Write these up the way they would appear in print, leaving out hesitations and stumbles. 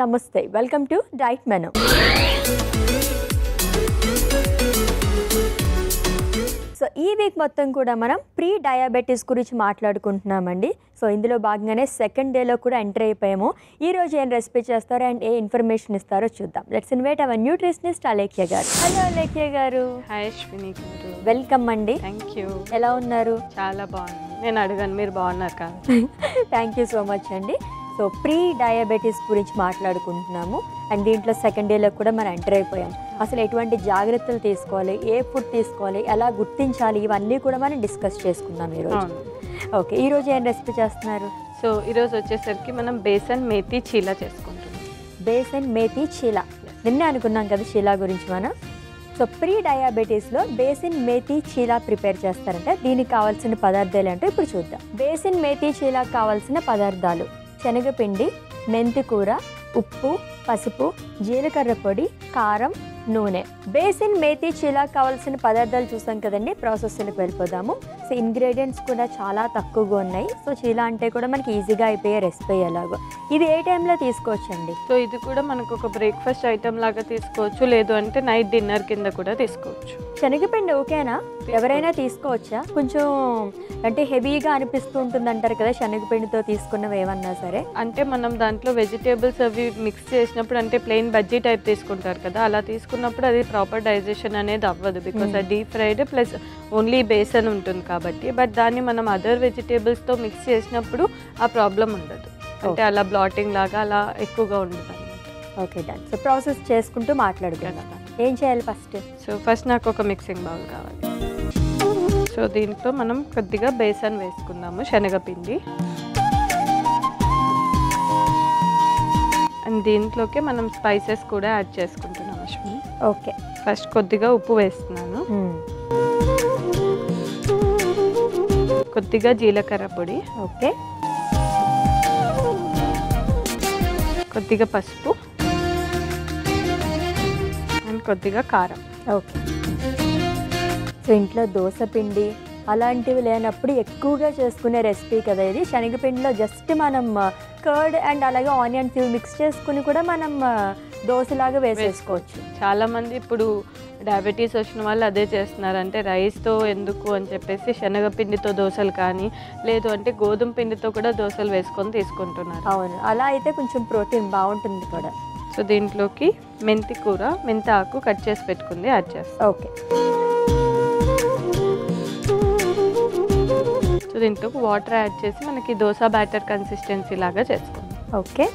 నమస్తే welcome to diet menu so ఈ week మొత్తం కూడా మనం ప్రీ డయాబెటీస్ గురించి మాట్లాడుకుంటున్నామండి. సో ఇందులో భాగంగానే సెకండ్ డేలో కూడా ఎంటర్ అయిపోయాము. ఈ రోజు ఏం రెసిపీ చేస్తారో అండ్ ఏ ఇన్ఫర్మేషన్ ఇస్తారో చూద్దాం. Let's invite our nutritionist Alekhya గారు. హలో అలేఖ్య గారు. హాయ్ అశ్విని గారు. వెల్కమ్ అండి. Thank you. ఎలా ఉన్నారు? చాలా బాగుంది. నేను అడగాను మీరు బాగున్నారు కదా. థ్యాంక్ యూ సో మచ్ అండి. సో ప్రీ డయాబెటీస్ గురించి మాట్లాడుకుంటున్నాము అండ్ దీంట్లో సెకండ్ డేలో కూడా మనం ఎంటర్ అయిపోయాం. అసలు ఎటువంటి జాగ్రత్తలు తీసుకోవాలి, ఏ ఫుడ్ తీసుకోవాలి, ఎలా గుర్తించాలి, ఇవన్నీ కూడా మనం డిస్కస్ చేసుకుందాం ఈరోజు. ఓకే, ఈరోజు ఏం రెసిపీ చేస్తున్నారు? సో ఈరోజు వచ్చేసరికి మనం బేసన్ మేతి చీలా చేసుకుంటున్నాం. బేసన్ మేతి చీలా నిన్నే అనుకున్నాం కదా చీలా గురించి మనం. సో ప్రీ డయాబెటీస్లో బేసిన్ మేతి చీలా ప్రిపేర్ చేస్తారంటే దీనికి కావాల్సిన పదార్థాలు అంటే ఇప్పుడు చూద్దాం. బేసిన్ మేతి చీలాకు కావాల్సిన పదార్థాలు: శనగపిండి, మెంతికూర, ఉప్పు, పసుపు, జీలకర్ర పొడి, కారం, నూనె. బేసిన్ మేతి చీలాకు కావాల్సిన పదార్థాలు చూసాం కదండి. ప్రాసెస్లోకి వెళ్ళిపోదాము. సో ఇంగ్రీడియంట్స్ కూడా చాలా తక్కువగా ఉన్నాయి. సో చీలా అంటే కూడా మనకి ఈజీగా అయిపోయే రెసిపీ ఎలాగో. ఇది ఏ టైంలో తీసుకోవచ్చండి? సో ఇది కూడా మనకు ఒక బ్రేక్ఫాస్ట్ ఐటమ్ లాగా తీసుకోవచ్చు, లేదు అంటే నైట్ డిన్నర్ కింద కూడా తీసుకోవచ్చు. శనగపిండి ఓకేనా? ఎవరైనా తీసుకోవచ్చా? కొంచెం అంటే హెవీగా అనిపిస్తూ ఉంటుంది అంటారు కదా శనగపిండితో తీసుకున్నవి ఏమన్నా సరే. అంటే మనం దాంట్లో వెజిటేబుల్స్ అవి మిక్స్ చేసినప్పుడు అంటే ప్లెయిన్ బజ్జీ టైప్ తీసుకుంటారు కదా, అలా తీసుకున్నప్పుడు అది ప్రాపర్ డైజెషన్ అనేది అవ్వదు. బికాస్ అది డీప్ ఫ్రైడ్ ప్లస్ ఓన్లీ బేసన్ ఉంటుంది కాబట్టి. బట్ దాన్ని మనం అదర్ వెజిటేబుల్స్తో మిక్స్ చేసినప్పుడు ఆ ప్రాబ్లం ఉండదు. అంటే అలా బ్లాటింగ్ లాగా అలా ఎక్కువగా ఉండదు. Okay done. సో ప్రాసెస్ చేసుకుంటూ మాట్లాడుకుందాం. ఏం చేయాలి ఫస్ట్? సో ఫస్ట్ నాకు ఒక మిక్సింగ్ బౌల్ కావాలి. సో దీంట్లో మనం కొద్దిగా బేసన్ వేసుకుందాము, శనగపిండి. అండ్ దీంట్లోకి మనం స్పైసెస్ కూడా యాడ్ చేసుకుంటున్నాం అశ్విని. ఓకే, ఫస్ట్ కొద్దిగా ఉప్పు వేస్తున్నాను, కొద్దిగా జీలకర్ర పొడి, ఓకే, కొద్దిగా పసుపు అండ్ కొద్దిగా కారం. ఓకే. సో ఇంట్లో దోశ పిండి అలాంటివి లేనప్పుడు ఎక్కువగా చేసుకునే రెసిపీ కదా ఇది. శనగపిండిలో జస్ట్ మనం కర్డ్ అండ్ అలాగే ఆనియన్స్ ఇవి మిక్స్ చేసుకుని కూడా మనం దోశలాగా వేసేసుకోవచ్చు. చాలామంది ఇప్పుడు డయాబెటీస్ వచ్చిన వాళ్ళు అదే చేస్తున్నారు. అంటే రైస్తో ఎందుకు అని చెప్పేసి శనగపిండితో దోశలు కానీ లేదు అంటే గోధుమ పిండితో కూడా దోశలు వేసుకొని తీసుకుంటున్నారు. అవును, అలా అయితే కొంచెం ప్రోటీన్ బాగుంటుంది కూడా. సో దీంట్లోకి మెంతి కూర, మెంతి ఆకు కట్ చేసి పెట్టుకుంది యాడ్ చేస్తాం. ఓకే. సో దీంట్లోకి వాటర్ యాడ్ చేసి మనకి దోశ బ్యాటర్ కన్సిస్టెన్సీ లాగా చేసుకుందాం. ఓకే.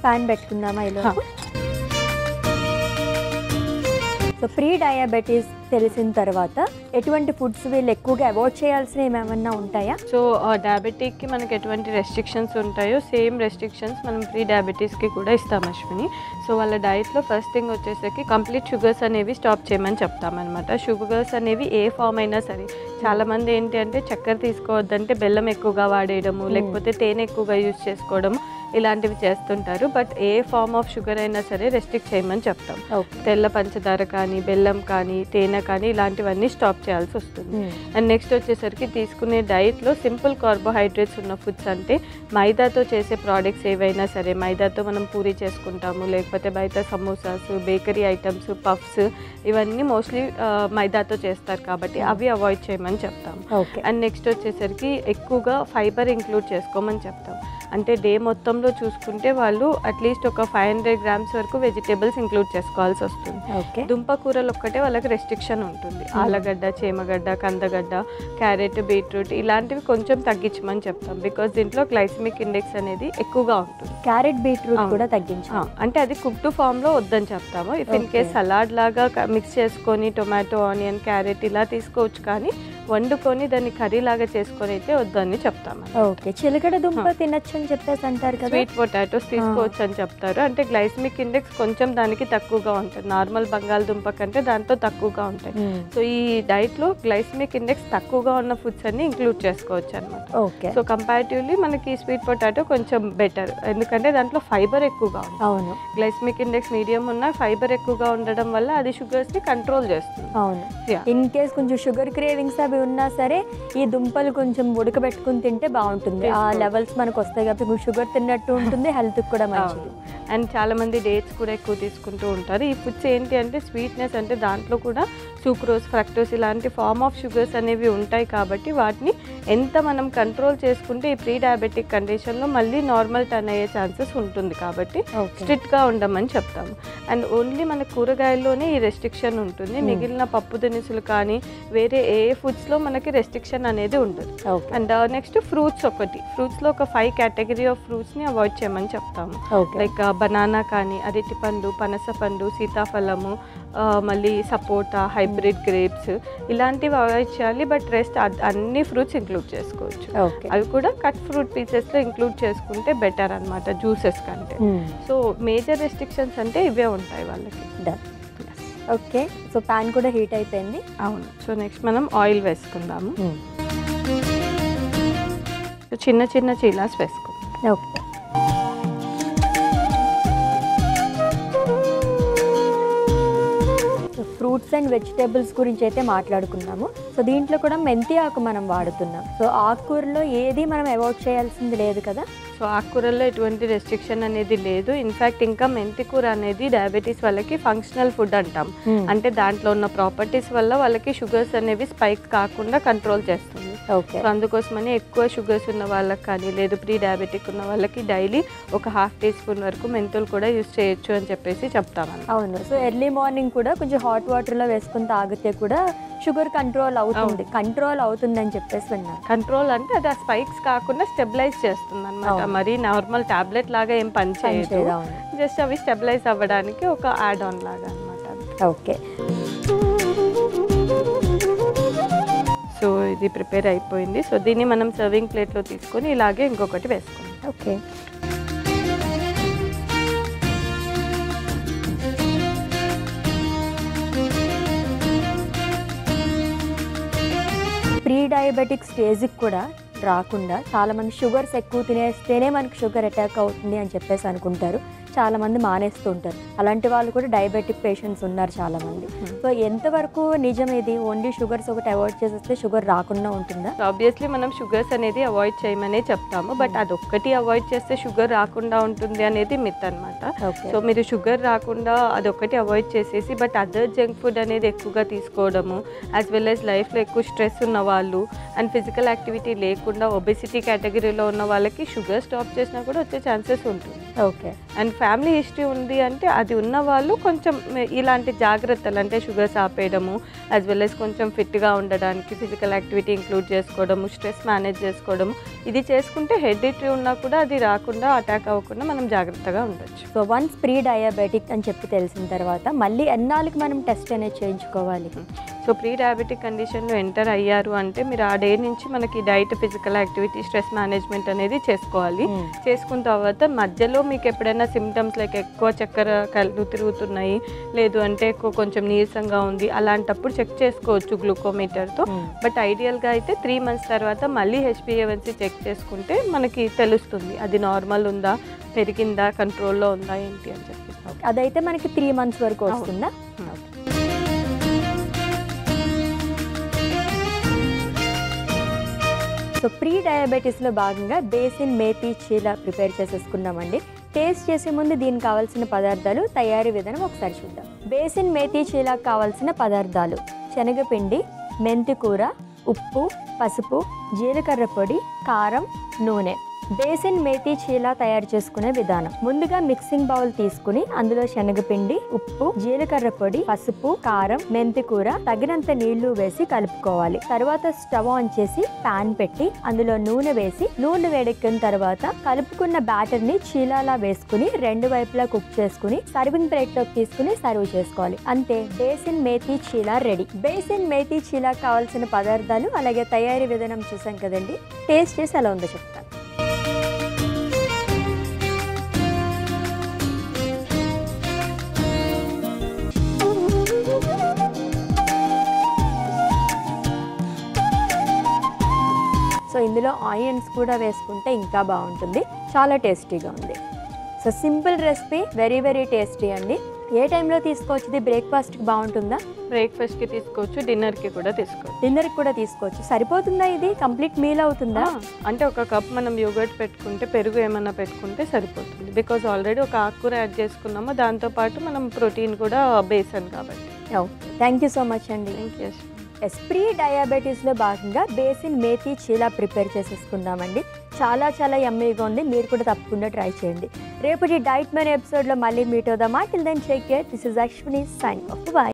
ప్యాన్ పెట్టుకుందామా ఇలా? సో ప్రీ డయాబెటీస్ తెలిసిన తర్వాత ఎటువంటి ఫుడ్స్ వీళ్ళు ఎక్కువగా అవాయిడ్ చేయాల్సినవి ఏమన్నా ఉంటాయా? సో డయాబెటిక్కి మనకి ఎటువంటి రెస్ట్రిక్షన్స్ ఉంటాయో సేమ్ రెస్ట్రిక్షన్స్ మనం ప్రీ డయాబెటీస్కి కూడా ఇస్తాం అశ్విని. సో వాళ్ళ డైట్లో ఫస్ట్ థింగ్ వచ్చేసరికి కంప్లీట్ షుగర్స్ అనేవి స్టాప్ చేయమని చెప్తామన్నమాట. షుగర్స్ అనేవి ఏ ఫామ్ అయినా సరే, చాలామంది ఏంటి అంటే చక్కెర తీసుకోవద్దంటే బెల్లం ఎక్కువగా వాడేయడము, లేకపోతే తేనె ఎక్కువగా యూజ్ చేసుకోవడము, ఇలాంటివి చేస్తుంటారు. But a form of sugar అయినా సరే రెస్ట్రిక్ట్ చేయమని చెప్తాం. తెల్ల పంచదార కానీ, బెల్లం కానీ, తేనె కానీ ఇలాంటివన్నీ స్టాప్ చేయాల్సి వస్తుంది. అండ్ నెక్స్ట్ వచ్చేసరికి తీసుకునే డైట్లో సింపుల్ కార్బోహైడ్రేట్స్ ఉన్న ఫుడ్స్ అంటే మైదాతో చేసే ప్రోడక్ట్స్ ఏవైనా సరే, మైదాతో మనం పూరి చేసుకుంటాము, లేకపోతే బయట సమోసాస్, బేకరీ ఐటమ్స్, పఫ్స్ ఇవన్నీ మోస్ట్లీ మైదాతో చేస్తారు కాబట్టి అవి అవాయిడ్ చేయమని చెప్తాం. అండ్ నెక్స్ట్ వచ్చేసరికి ఎక్కువగా ఫైబర్ ఇంక్లూడ్ చేసుకోమని చెప్తాం. అంటే డే మొత్తంలో చూసుకుంటే వాళ్ళు అట్లీస్ట్ ఒక 500 grams వరకు వెజిటేబుల్స్ ఇంక్లూడ్ చేసుకోవాల్సి వస్తుంది. దుంప కూరలు ఒక్కటే వాళ్ళకి రెస్ట్రిక్షన్ ఉంటుంది. ఆలగడ్డ, చేమగడ్డ, కందగడ్డ, క్యారెట్, బీట్రూట్ ఇలాంటివి కొంచెం తగ్గించమని చెప్తాం. బికాస్ దీంట్లో గ్లైసెమిక్ ఇండెక్స్ అనేది ఎక్కువగా ఉంటుంది. క్యారెట్, బీట్రూట్ కూడా తగ్గించాం అంటే అది కుక్డ్ ఫామ్లో వద్దని చెప్తాము. ఇఫ్ ఇన్ కేస్ సలాడ్ లాగా మిక్స్ చేసుకొని టొమాటో, ఆనియన్, క్యారెట్ ఇలా తీసుకోవచ్చు, కానీ వండుకొని దాన్ని కర్రీ లాగా చేసుకొని అయితే వద్దని చెప్తాము. ఓకే, చిలకడ దుంప తినచ్చు అని చెప్పేసి అంటారు కదా. స్వీట్ పొటాటోస్ తీసుకోవచ్చు అని చెప్తారు. అంటే గ్లైసమిక్ ఇండెక్స్ కొంచెం దానికి తక్కువగా ఉంటుంది, నార్మల్ బంగాళదుంప కంటే దాంతో తక్కువగా ఉంటాయి. సో ఈ డైట్లో గ్లైసమిక్ ఇండెక్స్ తక్కువగా ఉన్న ఫుడ్స్ అన్ని ఇంక్లూడ్ చేసుకోవచ్చు అనమాట. ఓకే, సో కంపారిటివ్లీ మనకి స్వీట్ పొటాటో కొంచెం బెటర్, ఎందుకంటే దాంట్లో ఫైబర్ ఎక్కువగా ఉంది. అవును, గ్లైసమిక్ ఇండెక్స్ మీడియం ఉన్న ఫైబర్ ఎక్కువగా ఉండడం వల్ల అది షుగర్స్ ని కంట్రోల్ చేస్తుంది. అవును. ఇన్ కేస్ కొంచెం షుగర్ క్రేవింగ్స్ అవి ఉన్నా సరే ఈ దుంపలు కొంచెం ఉడకబెట్టుకుని తింటే బాగుంటుంది. ఆ లెవెల్స్ మనకు వస్తాయి కాబట్టి షుగర్ తిన్నట్టు ఉంటుంది, హెల్త్ కూడా మంచిది. అండ్ చాలా మంది డేట్స్ కూడా ఎక్కువ తీసుకుంటూ ఉంటారు. ఈ ఫుడ్స్ ఏంటి అంటే స్వీట్నెస్, అంటే దాంట్లో కూడా సూక్రోజ్, ఫ్రక్టోస్ ఇలాంటి ఫార్మ్ ఆఫ్ షుగర్స్ అనేవి ఉంటాయి కాబట్టి వాటిని ఎంత మనం కంట్రోల్ చేసుకుంటే ఈ ప్రీ డయాబెటిక్ కండిషన్లో మళ్ళీ నార్మల్ టర్న్ అయ్యే ఛాన్సెస్ ఉంటుంది. కాబట్టి స్ట్రిక్ట్గా ఉండమని చెప్తాము. అండ్ ఓన్లీ మన కూరగాయల్లోనే ఈ రెస్ట్రిక్షన్ ఉంటుంది, మిగిలిన పప్పు దినుసులు కానీ వేరే ఏ ఫుడ్స్లో మనకి రెస్ట్రిక్షన్ అనేది ఉండదు. అండ్ నెక్స్ట్ ఫ్రూట్స్, ఫ్రూట్స్లో ఒక 5 కేటగిరీ ఆఫ్ ఫ్రూట్స్ని అవాయిడ్ చేయమని చెప్తాము. లైక్ బనానా కానీ, అరటిపండు, పనసపండు, సీతాఫలము, మళ్ళీ సపోటా, హైబ్రిడ్ గ్రేప్స్ ఇలాంటివి అవాయిడ్ చేయాలి. బట్ రెస్ట్ అన్ని ఫ్రూట్స్ ఇంక్లూడ్ చేసుకోవచ్చు. అవి కూడా కట్ ఫ్రూట్ పీసెస్లో ఇంక్లూడ్ చేసుకుంటే బెటర్ అనమాట జ్యూసెస్ కంటే. సో మేజర్ రెస్ట్రిక్షన్స్ అంటే ఇవే ఉంటాయి వాళ్ళకి. ఓకే, సో ప్యాన్ కూడా హీట్ అయిపోయింది. అవును. సో నెక్స్ట్ మనం ఆయిల్ వేసుకుందాము. చిన్న చిన్న చీలాస్ వేసుకుందాం. ఓకే, ఫ్రూట్స్ అండ్ వెజిటేబుల్స్ గురించి అయితే మాట్లాడుకున్నాము. సో దీంట్లో కూడా మెంతి ఆకు మనం వాడుతున్నాం. సో ఆకుకూరలో ఏది మనం అవాయిడ్ చేయాల్సింది లేదు కదా. సో ఆకుకూరల్లో ఎటువంటి రెస్ట్రిక్షన్ అనేది లేదు. ఇన్ఫ్యాక్ట్ ఇంకా మెంతి కూర అనేది డయాబెటీస్ వాళ్ళకి ఫంక్షనల్ ఫుడ్ అంటాం. అంటే దాంట్లో ఉన్న ప్రాపర్టీస్ వల్ల వాళ్ళకి షుగర్స్ అనేవి స్పైక్ కాకుండా కంట్రోల్ చేస్తుంది. సో అందుకోసమని ఎక్కువ షుగర్స్ ఉన్న వాళ్ళకి కానీ లేదు ప్రీ డయాబెటిక్ ఉన్న వాళ్ళకి డైలీ ఒక 1/2 టీ స్పూన్ వరకు మెంతులు కూడా యూజ్ చేయొచ్చు అని చెప్పేసి చెప్తామని. అవును. సో ఎర్లీ మార్నింగ్ కూడా కొంచెం హాట్ వాటర్లో వేసుకుని తాగితే కూడా షుగర్ కంట్రోల్ అవుతుంది అని చెప్పేసి విన్నాను. కంట్రోల్ అంటే అది ఆ స్పైక్స్ కాకుండా స్టెబిలైజ్ చేస్తుంది అనమాట. మరి నార్మల్ టాబ్లెట్ లాగా ఏం పని చేయదు, జస్ట్ అవి స్టెబిలైజ్ అవ్వడానికి ఒక యాడ్ ఆన్ లాగా అనమాట. ఓకే, సో ఇది ప్రిపేర్ అయిపోయింది. సో దీన్ని మనం సర్వింగ్ ప్లేట్లో తీసుకొని ఇలాగే ఇంకొకటి వేసుకుందాం. ఓకే, ప్రీ డయాబెటిక్ స్టేజ్కి కూడా రాకుండా చాలామంది షుగర్స్ ఎక్కువ తినేస్తేనే మనకి షుగర్ అటాక్ అవుతుంది అని చెప్పేసి అనుకుంటారు. చాలామంది మానేస్తూ ఉంటారు. అలాంటి వాళ్ళు కూడా డయాబెటిక్ పేషెంట్స్ ఉన్నారు చాలామంది. సో ఎంతవరకు నిజం ఇది? ఓన్లీ షుగర్స్ ఒకటి అవాయిడ్ చేసేస్తే షుగర్ రాకుండా ఉంటుందా? ఆబ్వియస్లీ మనం షుగర్స్ అనేది అవాయిడ్ చేయమనే చెప్తాము. బట్ అదొక్కటి అవాయిడ్ చేస్తే షుగర్ రాకుండా ఉంటుంది అనేది మిత్ అనమాట. సో మీరు షుగర్ రాకుండా అదొక్కటి అవాయిడ్ చేసేసి బట్ అదర్ జంక్ ఫుడ్ అనేది ఎక్కువగా తీసుకోవడము, యాజ్ వెల్ యాజ్ లైఫ్లో ఎక్కువ స్ట్రెస్ ఉన్న వాళ్ళు అండ్ ఫిజికల్ యాక్టివిటీ లేకుండా ఒబెసిటీ కేటగిరీలో ఉన్న వాళ్ళకి షుగర్ స్టాప్ చేసినా కూడా వచ్చే ఛాన్సెస్ ఉంటుంది. ఓకే, అండ్ ఫ్యామిలీ హిస్టరీ ఉంది అంటే అది ఉన్న వాళ్ళు కొంచెం ఇలాంటి జాగ్రత్తలు అంటే షుగర్స్ ఆపేయడము, యాజ్ వెల్ యాజ్ కొంచెం ఫిట్గా ఉండడానికి ఫిజికల్ యాక్టివిటీ ఇంక్లూడ్ చేసుకోవడము, స్ట్రెస్ మేనేజ్ చేసుకోవడము, ఇది చేసుకుంటే హెరిడిటరీ ఉన్నా కూడా అది రాకుండా అటాక్ అవ్వకుండా మనం జాగ్రత్తగా ఉండొచ్చు. సో వన్స్ ప్రీ డయాబెటిక్ అని చెప్పి తెలిసిన తర్వాత మళ్ళీ ఎన్నాళ్ళకి మనం టెస్ట్ అనేది చేయించుకోవాలి? సో ప్రీ డయాబెటిక్ కండిషన్లో ఎంటర్ అయ్యారు అంటే మీరు ఆ డే నుంచి మనకి diet, physical activity, stress management అనేది చేసుకోవాలి. చేసుకున్న తర్వాత మధ్యలో మీకు ఎప్పుడైనా సిమ్టమ్స్ లైక్ ఎక్కువ చక్కెర కళ్ళు తిరుగుతున్నాయి, లేదు అంటే కొంచెం నీరసంగా ఉంది, అలాంటప్పుడు చెక్ చేసుకోవచ్చు గ్లూకోమీటర్తో. బట్ ఐడియల్గా అయితే 3 months తర్వాత మళ్ళీ HbA1c చెక్ చేసుకుంటే మనకి తెలుస్తుంది అది నార్మల్ ఉందా, పెరిగిందా, కంట్రోల్లో ఉందా ఏంటి అని చెప్పి. అదైతే మనకి 3 months వరకు వస్తుందా? సో ప్రీ డయాబెటీస్లో భాగంగా బేసిన్ మేతి చీలా ప్రిపేర్ చేసేసుకున్నామండి. టేస్ట్ చేసే ముందు దీనికి కావాల్సిన పదార్థాలు, తయారీ విధానం ఒకసారి చూద్దాం. బేసిన్ మేతి చీలాకు కావాల్సిన పదార్థాలు: శనగపిండి, మెంతి కూర, ఉప్పు, పసుపు, జీలకర్ర పొడి, కారం, నూనె. బేసిన్ మేతి చీలా తయారు చేసుకునే విధానం. ముందుగా మిక్సింగ్ బౌల్ తీసుకుని అందులో శనగపిండి, ఉప్పు, జీలకర్ర పొడి, పసుపు, కారం, మెంతి కూర, తగినంత నీళ్లు వేసి కలుపుకోవాలి. తర్వాత స్టవ్ ఆన్ చేసి పాన్ పెట్టి అందులో నూనె వేసి నూనె వేడెక్కిన తర్వాత కలుపుకున్న బ్యాటర్ ని చీలాలా వేసుకుని 2 వైపులా కుక్ చేసుకుని సర్వింగ్ ప్లేట్ లోకి తీసుకుని సర్వ్ చేసుకోవాలి. అంతే, బేసిన్ మేతి చీలా రెడీ. బేసిన్ మేతి చీలా కావాల్సిన పదార్థాలు అలాగే తయారీ విధానం చూసాం కదండి. టేస్ట్ చేసి ఎలా ఉందో చెప్తాను. సో ఇందులో ఆనియన్స్ కూడా వేసుకుంటే ఇంకా బాగుంటుంది. చాలా టేస్టీగా ఉంది. So simple recipe, very very tasty అండి. ఏ టైంలో తీసుకోవచ్చు? ఇది బ్రేక్ఫాస్ట్కి బాగుంటుందా? బ్రేక్ఫాస్ట్కి తీసుకోవచ్చు, డిన్నర్కి కూడా తీసుకోవచ్చు. డిన్నర్కి కూడా తీసుకోవచ్చు. సరిపోతుందా? ఇది కంప్లీట్ మీల్ అవుతుందా? అంటే ఒక కప్ మనం యోగర్ట్ పెట్టుకుంటే, పెరుగు ఏమన్నా పెట్టుకుంటే సరిపోతుంది. బికాజ్ ఆల్రెడీ ఒక ఆకుకూర యాడ్ చేసుకున్నాము, దాంతోపాటు మనం ప్రోటీన్ కూడా బేసన్ కాబట్టి. Okay, thank you so much అండి. Thank you. ప్రీ డయాబెటీస్లో భాగంగా బేసిన్ మేతి చీలా ప్రిపేర్ చేసేసుకుందామండి. చాలా చాలా యమ్మీగా ఉంది. మీరు కూడా తప్పకుండా ట్రై చేయండి. రేపటి డైట్ మెనూ ఎపిసోడ్లో మళ్ళీ మీట్ అవుదామా? Till then take care. This is Ashwini signing off. By.